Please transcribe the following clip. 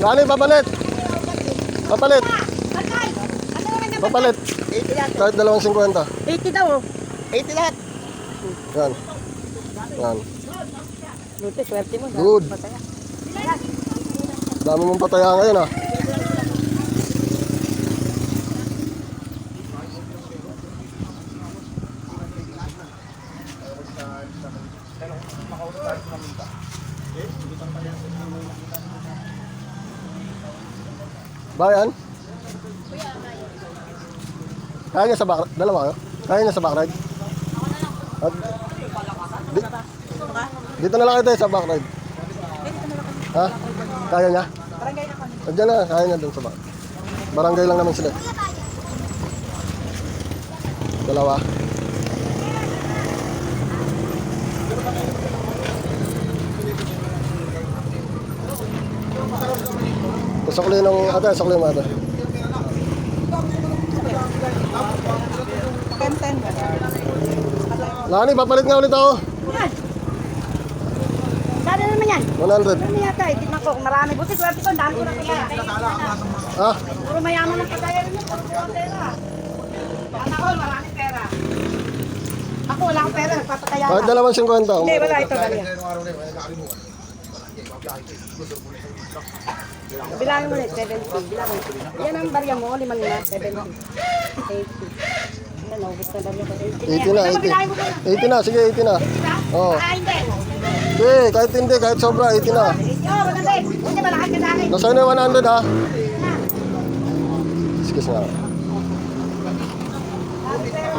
Kano yung papalit? Papalit. Papalit. 80 lahat. Kahit 2.50. 80 daw. 80 lahat. Yan. Yan. Buti, swerte mo. Good. Masaya. Dami mong pataya ngayon ah. Bayan? Kaya niya sa back, dalawa kayo? Kaya niya sa backride? At, dito na lang kayo tayo sa backride. Ha? Kaya niya? Andiyan na, kaya niya dun sa back. Barangay lang naman sila. Dalawa. Sukli ng ate, sukli ng ate. Lani, papalit nga ulit ako. Yan. Sana naman yan. 100. Ano yata, hindi na ko. Marami. Buti, swerte ko. Ang dami ko na kaya. Ha? Puro mayaman ang kagaya rin yun. Puro pera. Anak ko, marami pera. Ako, wala akong pera. Nagpapataya Kahit na. 2.50. Hindi, wala ito. Dali. Bilangin mo na, 70. Bilangin. Yan ang barya mo, 5 na, 70. 80. Yan, naubos na barya ko. 80 na, 80. 80 na, sige, 80 na. Oo. Ah, hindi. Hindi, kahit sobra, 80 na. Oo, maganda eh. Hindi, malaki ka sa akin. Nasa na 100 ha? Excuse nga. Dami pera.